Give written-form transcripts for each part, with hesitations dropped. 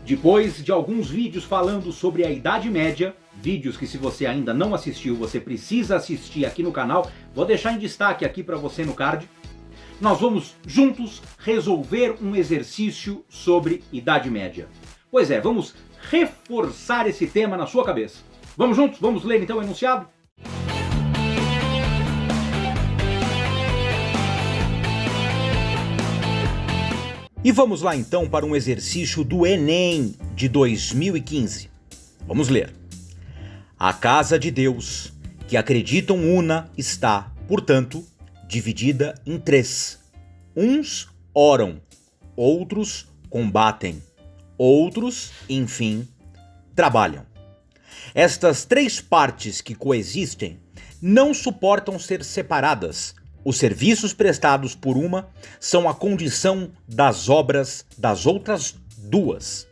Depois de alguns vídeos falando sobre a Idade Média, vídeos que se você ainda não assistiu, você precisa assistir aqui no canal, vou deixar em destaque aqui para você no card, nós vamos juntos resolver um exercício sobre Idade Média. Pois é, vamos reforçar esse tema na sua cabeça. Vamos juntos? Vamos ler então o enunciado? E vamos lá então para um exercício do Enem de 2015. Vamos ler. A casa de Deus, que acreditam una, está, portanto, dividida em três. Uns oram, outros combatem, outros, enfim, trabalham. Estas três partes que coexistem não suportam ser separadas. Os serviços prestados por uma são a condição das obras das outras duas.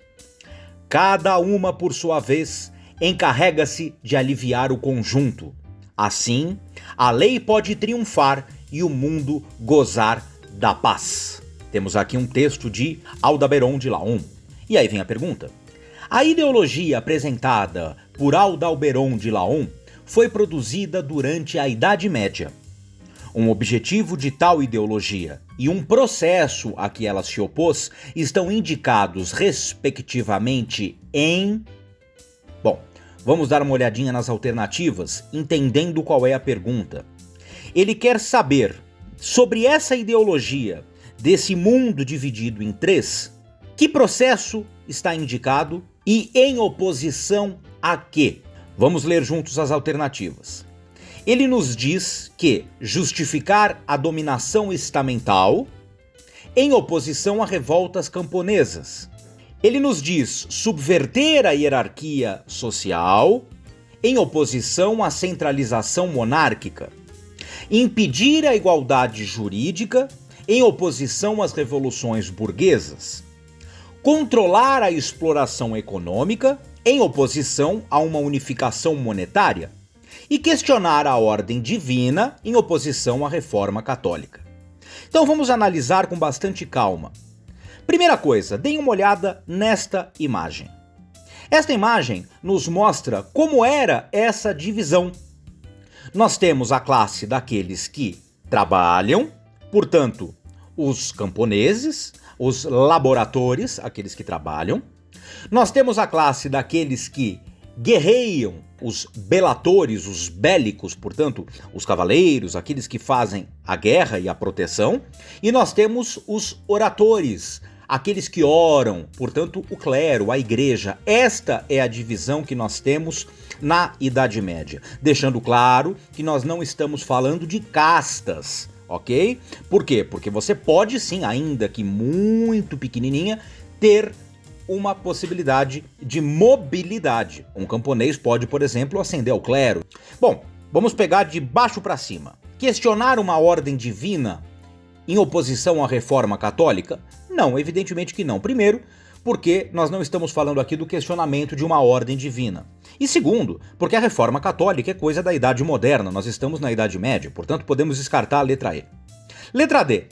Cada uma, por sua vez, encarrega-se de aliviar o conjunto. Assim, a lei pode triunfar e o mundo gozar da paz. Temos aqui um texto de Aldalbert de Laon. E aí vem a pergunta. A ideologia apresentada por Aldalbert de Laon foi produzida durante a Idade Média. Um objetivo de tal ideologia e um processo a que ela se opôs estão indicados respectivamente em... Bom, vamos dar uma olhadinha nas alternativas, entendendo qual é a pergunta. Ele quer saber sobre essa ideologia desse mundo dividido em três, que processo está indicado e em oposição a quê? Vamos ler juntos as alternativas. Ele nos diz que justificar a dominação estamental em oposição a revoltas camponesas. Ele nos diz subverter a hierarquia social em oposição à centralização monárquica. Impedir a igualdade jurídica em oposição às revoluções burguesas. Controlar a exploração econômica em oposição a uma unificação monetária. E questionar a ordem divina em oposição à reforma católica. Então vamos analisar com bastante calma. Primeira coisa, deem uma olhada nesta imagem. Esta imagem nos mostra como era essa divisão. Nós temos a classe daqueles que trabalham, portanto, os camponeses, os laboratores, aqueles que trabalham. Nós temos a classe daqueles que guerreiam, os belatores, os bélicos, portanto, os cavaleiros, aqueles que fazem a guerra e a proteção. E nós temos os oratores, aqueles que oram, portanto, o clero, a igreja. Esta é a divisão que nós temos na Idade Média. Deixando claro que nós não estamos falando de castas, ok? Por quê? Porque você pode sim, ainda que muito pequenininha, ter uma possibilidade de mobilidade. Um camponês pode, por exemplo, ascender ao clero. Bom, vamos pegar de baixo para cima. Questionar uma ordem divina em oposição à reforma católica? Não, evidentemente que não. Primeiro, porque nós não estamos falando aqui do questionamento de uma ordem divina. E segundo, porque a reforma católica é coisa da Idade Moderna, nós estamos na Idade Média, portanto podemos descartar a letra E. Letra D.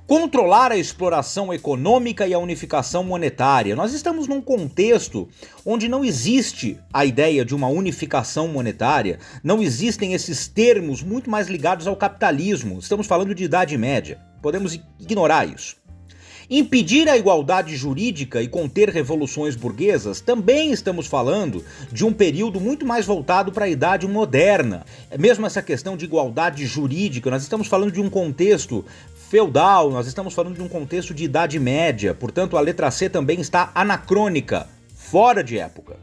Controlar a exploração econômica e a unificação monetária. Nós estamos num contexto onde não existe a ideia de uma unificação monetária, não existem esses termos muito mais ligados ao capitalismo. Estamos falando de Idade Média, podemos ignorar isso. Impedir a igualdade jurídica e conter revoluções burguesas, também estamos falando de um período muito mais voltado para a Idade Moderna. Mesmo essa questão de igualdade jurídica, nós estamos falando de um contexto feudal, nós estamos falando de um contexto de Idade Média, portanto a letra C também está anacrônica, fora de época.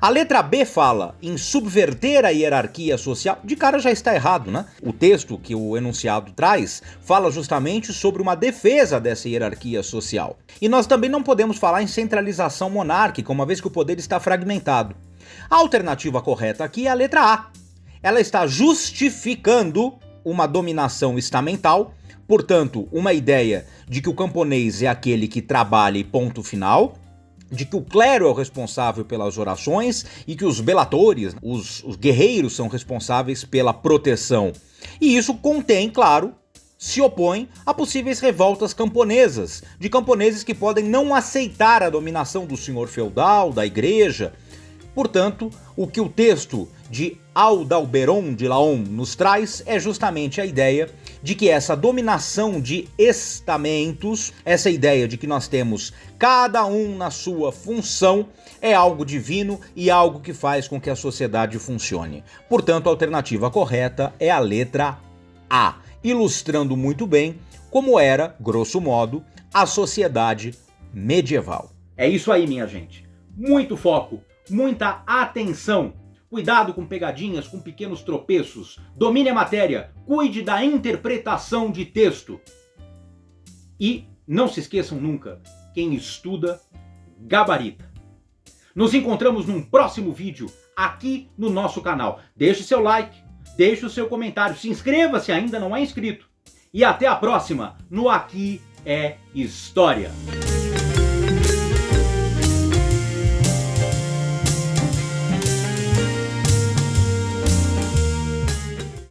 A letra B fala em subverter a hierarquia social. De cara já está errado, né? O texto que o enunciado traz fala justamente sobre uma defesa dessa hierarquia social. E nós também não podemos falar em centralização monárquica, uma vez que o poder está fragmentado. A alternativa correta aqui é a letra A. Ela está justificando uma dominação estamental, portanto, uma ideia de que o camponês é aquele que trabalha e ponto final, de que o clero é o responsável pelas orações e que os belatores, os guerreiros, são responsáveis pela proteção. E isso contém, claro, se opõe a possíveis revoltas camponesas, de camponeses que podem não aceitar a dominação do senhor feudal, da igreja. Portanto, o que o texto de Adalberon de Laon nos traz é justamente a ideia de que essa dominação de estamentos, essa ideia de que nós temos cada um na sua função, é algo divino e algo que faz com que a sociedade funcione. Portanto, a alternativa correta é a letra A, ilustrando muito bem como era, grosso modo, a sociedade medieval. É isso aí, minha gente. Muito foco, muita atenção. Cuidado com pegadinhas, com pequenos tropeços. Domine a matéria, cuide da interpretação de texto. E não se esqueçam nunca, quem estuda, gabarita. Nos encontramos num próximo vídeo aqui no nosso canal. Deixe seu like, deixe o seu comentário, se inscreva se ainda não é inscrito. E até a próxima no Aqui é História.